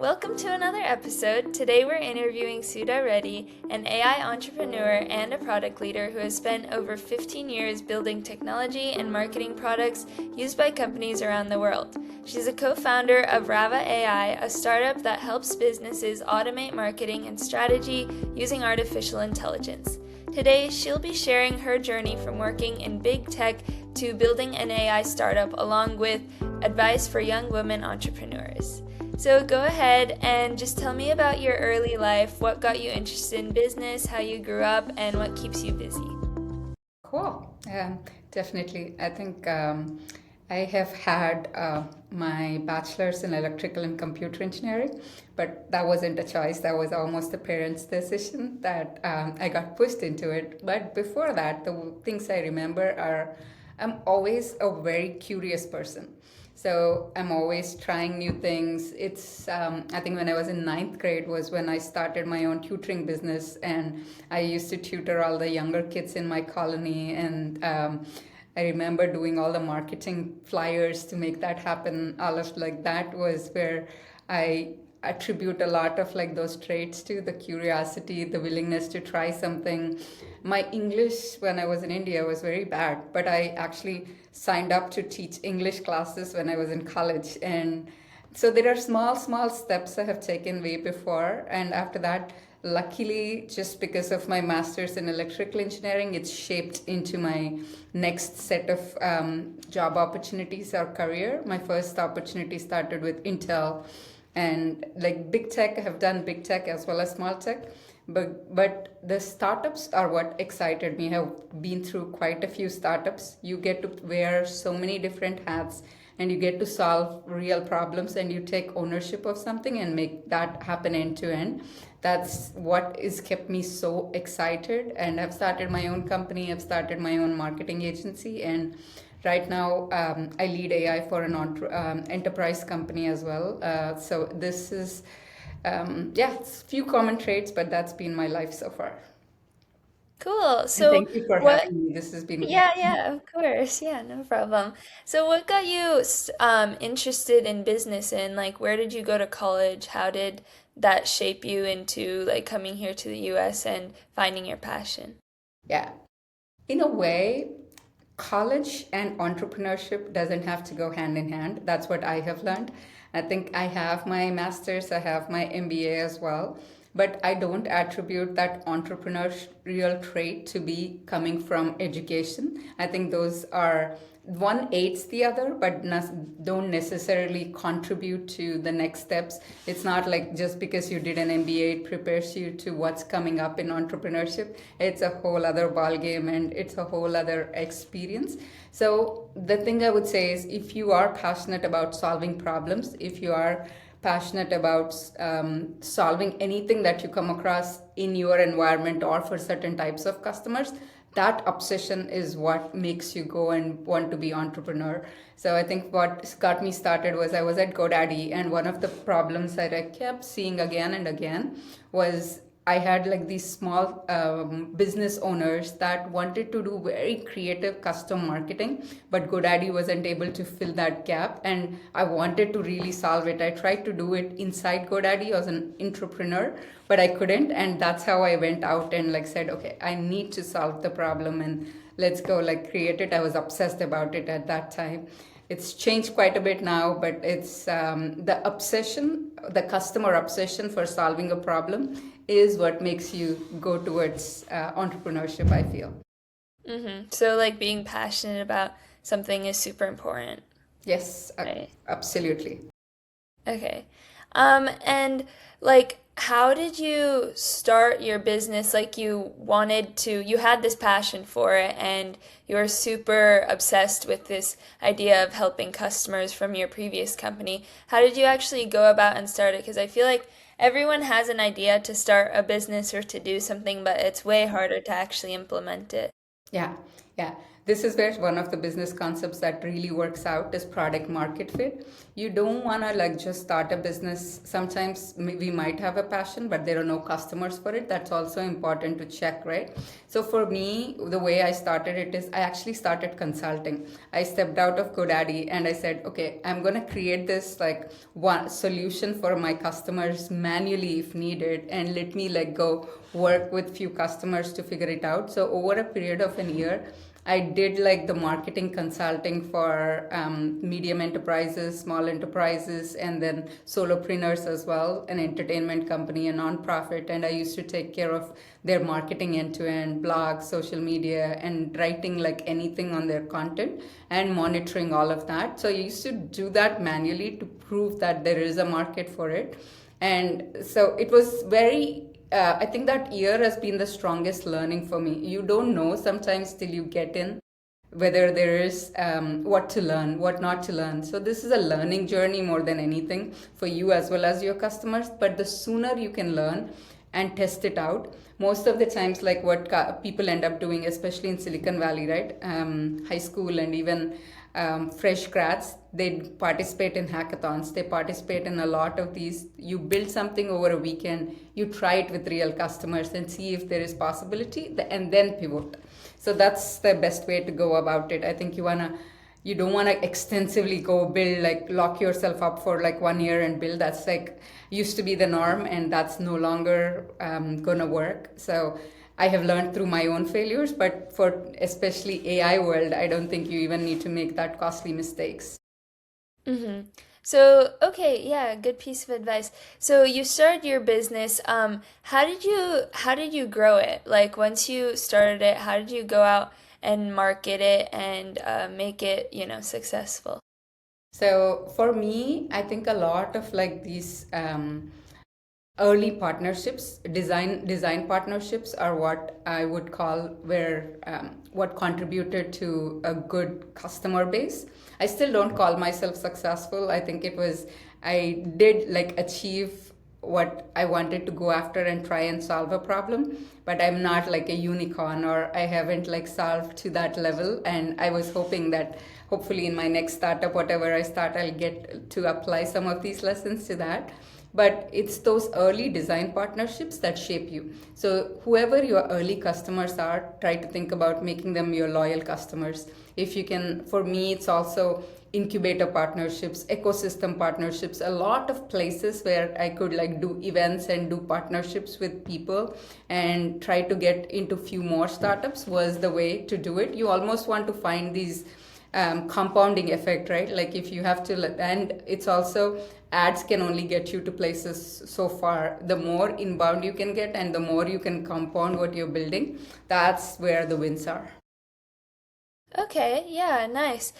Welcome to another episode. Today we're interviewing Sudha Reddy, an AI entrepreneur and a product leader who has spent over 15 years building technology and marketing products used by companies around the world. She's a co-founder of Rava AI, a startup that helps businesses automate marketing and strategy using artificial intelligence. Today, she'll be sharing her journey from working in big tech to building an AI startup, along with advice for young women entrepreneurs. So go ahead and just tell me about your early life, what got you interested in business, how you grew up, and what keeps you busy. Cool. Definitely. I think I have had my bachelor's in electrical and computer engineering, but that wasn't a choice. That was almost a parent's decision that I got pushed into it. But before that, the things I remember are I'm always a very curious person. So I'm always trying new things. I think when I was in ninth grade was when I started my own tutoring business, and I used to tutor all the younger kids in my colony. And I remember doing all the marketing flyers to make that happen. All of like that was where I attribute a lot of like those traits to the curiosity, the willingness to try something. My English when I was in India was very bad, but I actually signed up to teach English classes when I was in college. And so there are small steps I have taken way before. And after that, luckily, just because of my master's in electrical engineering, it's shaped into my next set of job opportunities or career. My first opportunity started with Intel, and like big tech. I have done big tech as well as small tech, but the startups are what excited me. I have been through quite a few startups. You get to wear so many different hats, and you get to solve real problems, and you take ownership of something and make that happen end to end. That's what has kept me so excited. And I've started my own company. I've started my own marketing agency, and right now, I lead AI for an enterprise company as well. So this is, it's a few common traits, but that's been my life so far. Cool. And So thank you for what having me. This has been Yeah, of course. Yeah, no problem. So what got you interested in business, and like where did you go to college? How did that shape you into like coming here to the US and finding your passion? yeah. In a way, college and entrepreneurship doesn't have to go hand in hand. That's what I have learned. I think I have my master's, I have my MBA as well, but I don't attribute that entrepreneurial trait to be coming from education. I think those are one aids the other, but don't necessarily contribute to the next steps. It's not like just because you did an MBA, it prepares you to what's coming up in entrepreneurship. It's a whole other ball game, and it's a whole other experience. So the thing I would say is, if you are passionate about solving problems, if you are passionate about solving anything that you come across in your environment or for certain types of customers, that obsession is what makes you go and want to be entrepreneur. So I think what got me started was I was at GoDaddy, and one of the problems that I kept seeing again and again was I had like these small business owners that wanted to do very creative custom marketing, but GoDaddy wasn't able to fill that gap. And I wanted to really solve it. I tried to do it inside GoDaddy as an entrepreneur, but I couldn't. And that's how I went out and like said, okay, I need to solve the problem, and let's go like create it. I was obsessed about it at that time. It's changed quite a bit now, but it's the obsession, the customer obsession for solving a problem is what makes you go towards entrepreneurship, I feel. So like being passionate about something is super important, Yes, right? absolutely. Okay. And like, how did you start your business? Like, you had this passion for it, and you were super obsessed with this idea of helping customers from your previous company. How did you actually go about and start it? Because I feel like everyone has an idea to start a business or to do something, but it's way harder to actually implement it. Yeah, yeah. this is where one of the business concepts that really works out is product market fit. You don't want to like just start a business. Sometimes we might have a passion, but there are no customers for it. That's also important to check, right? So for me, the way I started it is I actually started consulting. I stepped out of GoDaddy and I said, okay, I'm going to create this like one solution for my customers manually if needed, and let me like go work with few customers to figure it out. So over a period of a year, I did like the marketing consulting for medium enterprises, small enterprises, and then solopreneurs as well, an entertainment company, a nonprofit. And I used to take care of their marketing end to end, blogs, social media, and writing like anything on their content and monitoring all of that. So I used to do that manually to prove that there is a market for it. And so it was very I think that year has been the strongest learning for me. You don't know sometimes till you get in whether there is what to learn, what not to learn. So this is a learning journey more than anything for you as well as your customers. But the sooner you can learn and test it out, most of the times, like what people end up doing, especially in Silicon Valley, right? High school and even fresh grads, they participate in hackathons, they participate in a lot of these. You build something over a weekend, you try it with real customers and see if there is possibility, and then pivot. So that's the best way to go about it. I think you don't want to extensively go build, like lock yourself up for like 1 year and build. That's like used to be the norm, and that's no longer gonna work. So I have learned through my own failures, but for especially AI world, I don't think you even need to make that costly mistakes. Mm-hmm. So, okay, yeah, good piece of advice. So you started your business. How did you grow it? Like once you started it, how did you go out and market it and make it, successful? So for me, I think a lot of like these early partnerships, design partnerships are what I would call where what contributed to a good customer base. I still don't call myself successful. I think it was I did like achieve what I wanted to go after and try and solve a problem, but I'm not like a unicorn, or I haven't like solved to that level. And I was hoping that hopefully in my next startup, whatever I start, I'll get to apply some of these lessons to that. But it's those early design partnerships that shape you. So whoever your early customers are, try to think about making them your loyal customers. If you can, for me, it's also incubator partnerships, ecosystem partnerships, a lot of places where I could like do events and do partnerships with people and try to get into few more startups was the way to do it. You almost want to find these compounding effect, right? Like if you have to, and it's also ads can only get you to places so far. The more inbound you can get and the more you can compound what you're building, that's where the wins are. Okay, yeah, nice.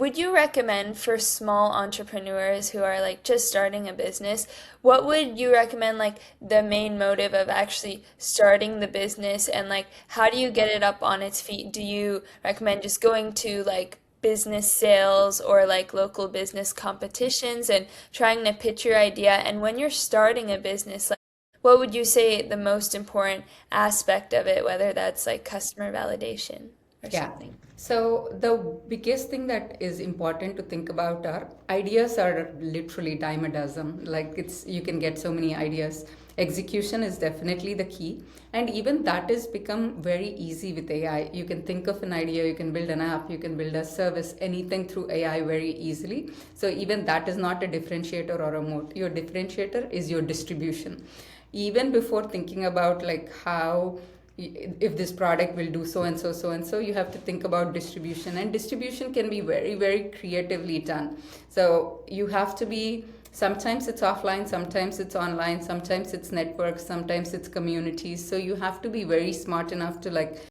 Would you recommend for small entrepreneurs who are like just starting a business, what would you recommend like the main motive of actually starting the business and like how do you get it up on its feet? Do you recommend just going to like business sales or like local business competitions and trying to pitch your idea? And when you're starting a business, like what would you say the most important aspect of it, whether that's like customer validation or Yeah. something? So the biggest thing that is important to think about are ideas are literally dime a dozen. Like it's you can get so many ideas. Execution is definitely the key. And even that has become very easy with AI. You can think of an idea, you can build an app, you can build a service, anything through AI very easily. So even that is not a differentiator or a moat. Your differentiator is your distribution. Even before thinking about like how if this product will do so and so, you have to think about distribution, and distribution can be very very creatively done. So you have to be, sometimes it's offline, sometimes it's online, sometimes it's networks, sometimes it's communities. So you have to be very smart enough to like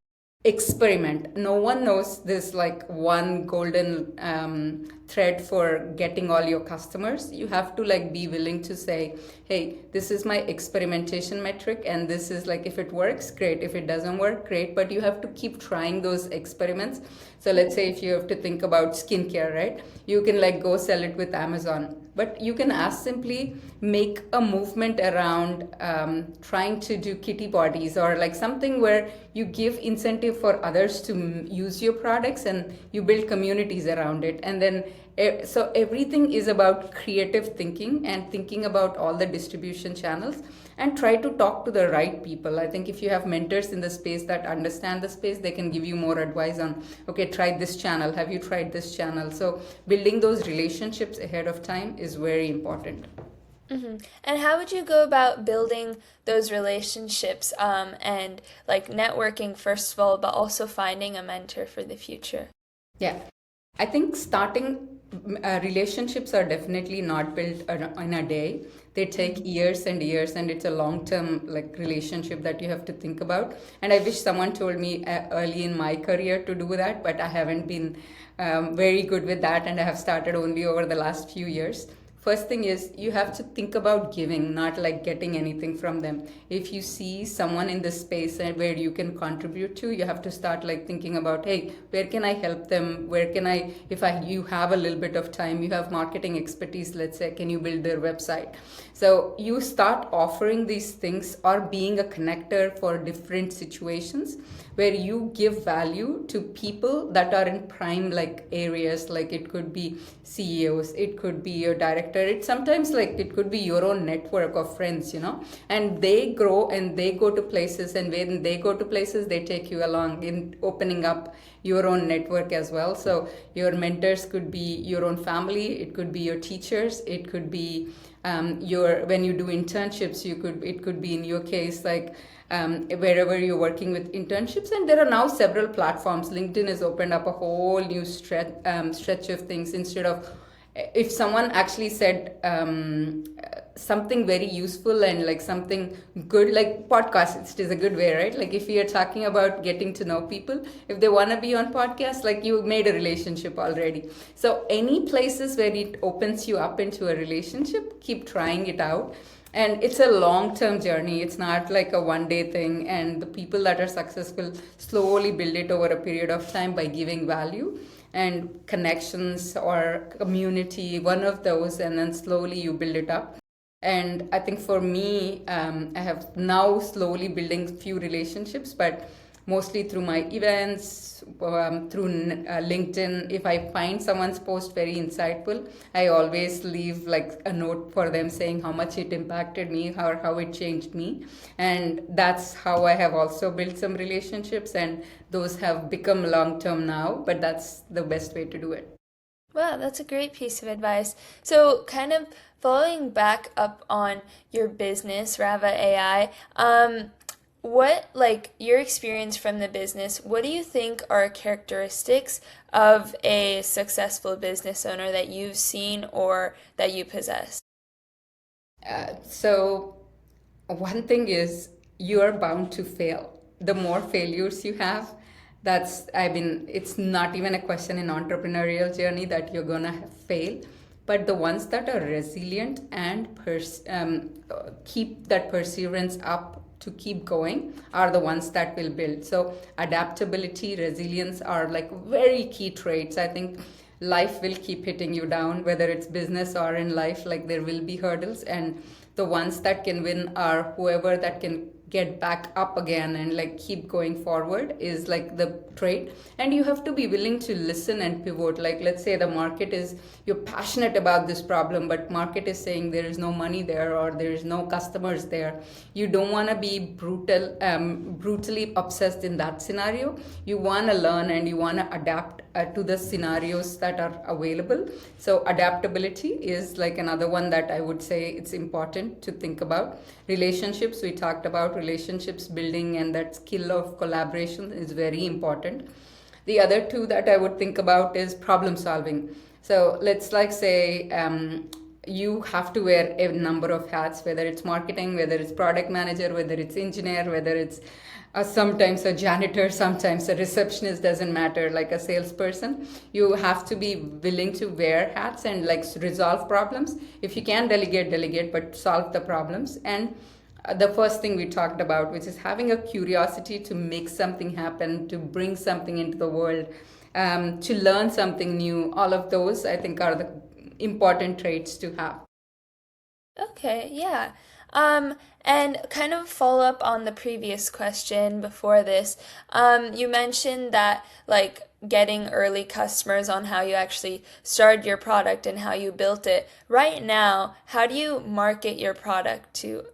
experiment. No one knows this like one golden thread for getting all your customers. You have to like be willing to say, hey, this is my experimentation metric, and this is like, if it works, great. If it doesn't work, great. But you have to keep trying those experiments. So let's say if you have to think about skincare, right? You can like go sell it with Amazon, but you can as simply make a movement around trying to do kitty parties, or like something where you give incentive for others to use your products, and you build communities around it. And then so everything is about creative thinking and thinking about all the distribution channels, and try to talk to the right people. I think if you have mentors in the space that understand the space, they can give you more advice on, okay, try this channel, have you tried this channel? So building those relationships ahead of time is very important. Mm-hmm. And how would you go about building those relationships, and like networking, first of all, but also finding a mentor for the future? Yeah, I think starting relationships are definitely not built in a day. They take years and years, and it's a long-term like relationship that you have to think about. And I wish someone told me early in my career to do that, but I haven't been very good with that, and I have started only over the last few years. First thing is, you have to think about giving, not like getting anything from them. If you see someone in this space and where you can contribute to, you have to start like thinking about, hey, where can I help them? Where can I, if I you have a little bit of time, you have marketing expertise, let's say, can you build their website? So you start offering these things, or being a connector for different situations where you give value to people that are in prime like areas. Like it could be CEOs, it could be your director, it sometimes like it could be your own network of friends, and they grow and they go to places, and when they go to places, they take you along in opening up your own network as well. So your mentors could be your own family, it could be your teachers, it could be your, when you do internships, it could be in your case like wherever you're working with internships. And there are now several platforms. LinkedIn has opened up a whole new stretch of things. Instead of, if someone actually said something very useful and like something good, like podcasts, it is a good way, right? Like if you're talking about getting to know people, if they want to be on podcasts, like you made a relationship already. So any places where it opens you up into a relationship, keep trying it out. And it's a long-term journey. It's not like a one-day thing. And the people that are successful slowly build it over a period of time by giving value and connections or community, one of those, and then slowly you build it up. And I think for me, I have now slowly building few relationships, but mostly through my events, through LinkedIn. If I find someone's post very insightful, I always leave like a note for them saying how much it impacted me, how it changed me. And that's how I have also built some relationships, and those have become long-term now, but that's the best way to do it. Wow, that's a great piece of advice. So, kind of following back up on your business, Rava AI, what, like your experience from the business, what do you think are characteristics of a successful business owner that you've seen or that you possess? So one thing is, you are bound to fail. The more failures you have, it's not even a question in entrepreneurial journey that you're gonna fail. But the ones that are resilient and keep that perseverance up to keep going are the ones that will build. So adaptability, resilience are like very key traits. I think life will keep hitting you down, whether it's business or in life, like there will be hurdles, and the ones that can win are whoever that can get back up again and like keep going forward is like the trait. And you have to be willing to listen and pivot. Like let's say the market is, you're passionate about this problem, but market is saying there is no money there or there is no customers there. You don't want to be brutally obsessed in that scenario. You want to learn and you want to adapt to the scenarios that are available. So adaptability is like another one that I would say it's important to think about. Relationships, we talked about relationships building, and that skill of collaboration is very important. The other two that I would think about is problem solving. So let's like say you have to wear a number of hats, whether it's marketing, whether it's product manager, whether it's engineer, whether it's sometimes a janitor, sometimes a receptionist, doesn't matter, like a salesperson. You have to be willing to wear hats and like resolve problems. If you can delegate, delegate, but solve the problems. And the first thing we talked about, which is having a curiosity to make something happen, to bring something into the world, to learn something new. All of those, I think, are the important traits to have. Okay, yeah. And kind of follow up on the previous question before this, you mentioned that like getting early customers on how you actually started your product and how you built it. Right now, how do you market your product to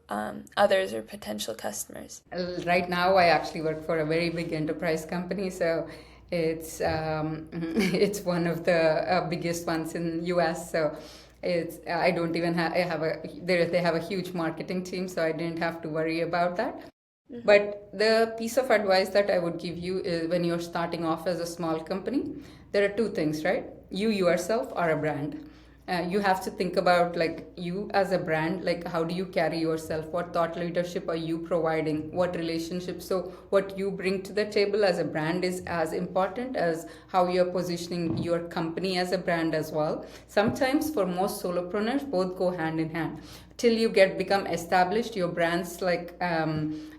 others or potential customers? Right now, I actually work for a very big enterprise company, so it's it's one of the biggest ones in US. So it's I don't even have I have a they have a huge marketing team, so I didn't have to worry about that. Hmm. But the piece of advice that I would give you is when you're starting off as a small company, there are two things, right? You yourself are a brand. You have to think about like you as a brand, like how do you carry yourself? What thought leadership are you providing? What relationships? So what you bring to the table as a brand is as important as how you're positioning your company as a brand as well. Sometimes for most solopreneurs, both go hand in hand. Till you get become established, your brands like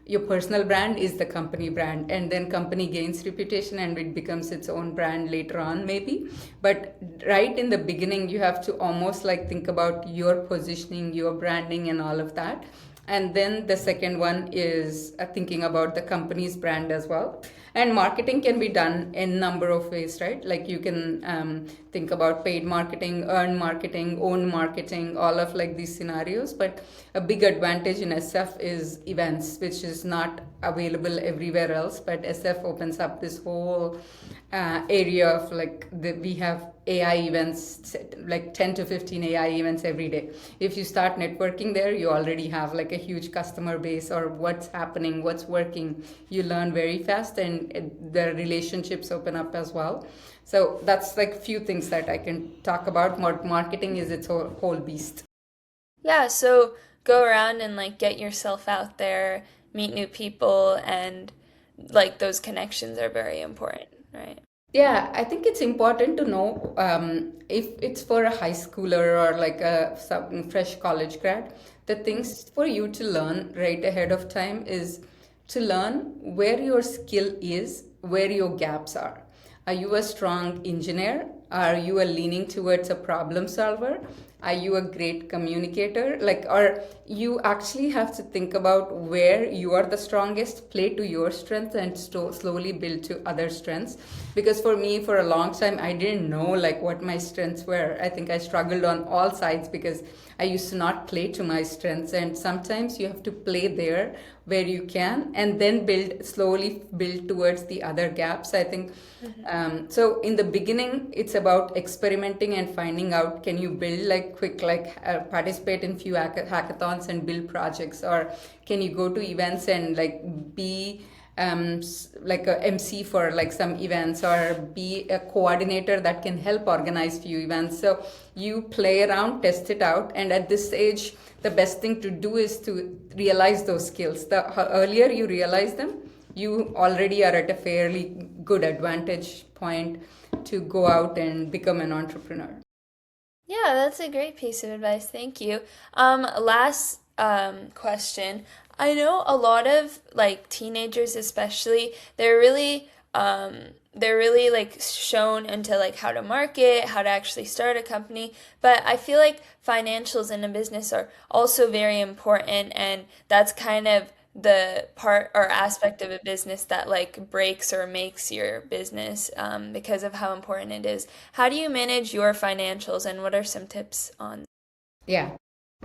your personal brand is the company brand, and then company gains reputation and it becomes its own brand later on maybe. But right in the beginning you have to almost like think about your positioning, your branding and all of that. And then the second one is thinking about the company's brand as well. And marketing can be done in number of ways, right? Like you can think about paid marketing, earned marketing, own marketing, all of like these scenarios. But a big advantage in SF is events, which is not available everywhere else. But SF opens up this whole area of like we have AI events, like 10 to 15 AI events every day. If you start networking there, you already have like a huge customer base or what's happening, what's working. You learn very fast and the relationships open up as well. So that's like few things that I can talk about. Marketing is its whole beast. Yeah, so go around and like get yourself out there, meet new people, and like those connections are very important, right? Yeah, I think it's important to know if it's for a high schooler or like a some fresh college grad, the things for you to learn right ahead of time is to learn where your skill is, where your gaps are. Are you a strong engineer? Are you a leaning towards a problem solver? Are you a great communicator? Like, or you actually have to think about where you are the strongest, play to your strengths, and slowly build to other strengths. Because for me, for a long time, I didn't know like what my strengths were. I think I struggled on all sides because I used to not play to my strengths. And sometimes you have to play there where you can, and then slowly build towards the other gaps. I think Hmm. so in the beginning, it's about experimenting and finding out can you build like quick, like participate in few hackathons and build projects, or can you go to events and like be like a MC for like some events, or be a coordinator that can help organize few events. So you play around, test it out, and at this age, the best thing to do is to realize those skills. The earlier you realize them, you already are at a fairly good advantage point to go out and become an entrepreneur. Yeah, that's a great piece of advice. Thank you. Last question. I know a lot of like teenagers especially, they're really like shown into like how to market, how to actually start a company, but I feel like financials in a business are also very important, and that's kind of the part or aspect of a business that like breaks or makes your business, because of how important it is. How do you manage your financials, and what are some tips on? Yeah,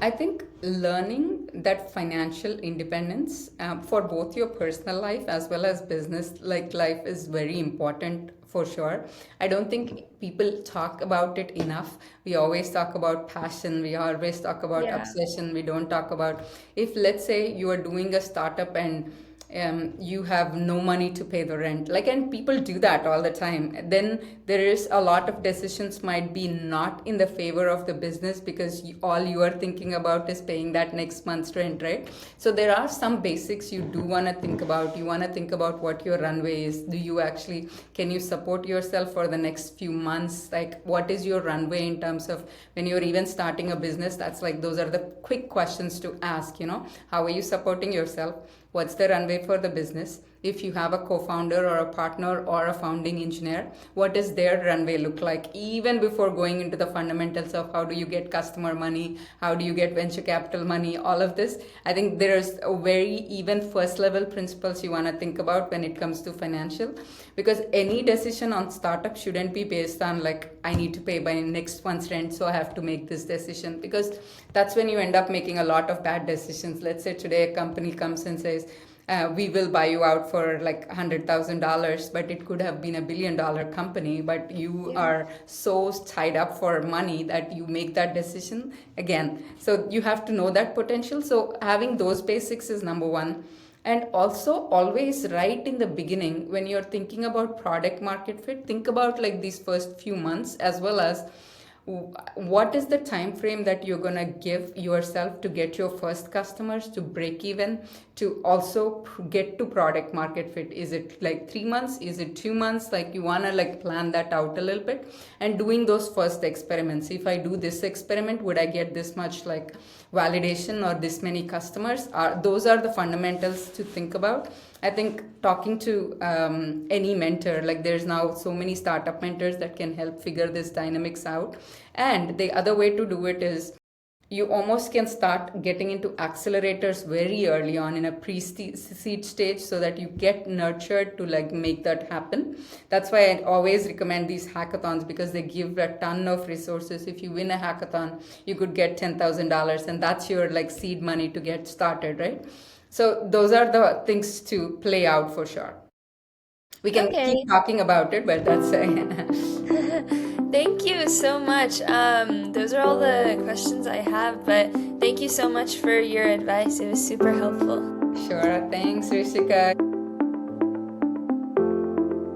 I think learning that financial independence for both your personal life as well as business like life is very important for sure. I don't think people talk about it enough. We always talk about passion, we always talk about Yeah. obsession, we don't talk about if let's say you are doing a startup and you have no money to pay the rent. Like, and people do that all the time. Then there is a lot of decisions might be not in the favor of the business because all you are thinking about is paying that next month's rent, right? So there are some basics you do want to think about. You want to think about what your runway is. Do you actually, can you support yourself for the next few months? Like, what is your runway in terms of when you're even starting a business? That's like, those are the quick questions to ask, you know. How are you supporting yourself? What's the runway for the business? If you have a co-founder or a partner or a founding engineer, what does their runway look like? Even before going into the fundamentals of how do you get customer money, how do you get venture capital money, all of this, I think there's a very even first level principles you want to think about when it comes to financial, because any decision on startup shouldn't be based on like, I need to pay by next month's rent, so I have to make this decision, because that's when you end up making a lot of bad decisions. Let's say today a company comes and says, we will buy you out for like $100,000, but it could have been $1 billion company, but you are so tied up for money that you make that decision again. So you have to know that potential. So having those basics is number one. And also always right in the beginning, when you're thinking about product market fit, think about like these first few months, as well as what is the time frame that you're going to give yourself to get your first customers, to break even, to also get to product market fit. Is it like 3 months? Is it 2 months? Like, you want to like plan that out a little bit, and doing those first experiments. If I do this experiment, would I get this much like validation or this many customers? Those are the fundamentals to think about. I think talking to any mentor, like there's now so many startup mentors that can help figure this dynamics out. And the other way to do it is you almost can start getting into accelerators very early on in a pre-seed stage, so that you get nurtured to like make that happen. That's why I always recommend these hackathons, because they give a ton of resources. If you win a hackathon, you could get $10,000, and that's your like seed money to get started, right? So those are the things to play out for sure. We can keep talking about it, but that's Thank you so much. Those are all the questions I have, but thank you so much for your advice. It was super helpful. Sure. Thanks, Rishika.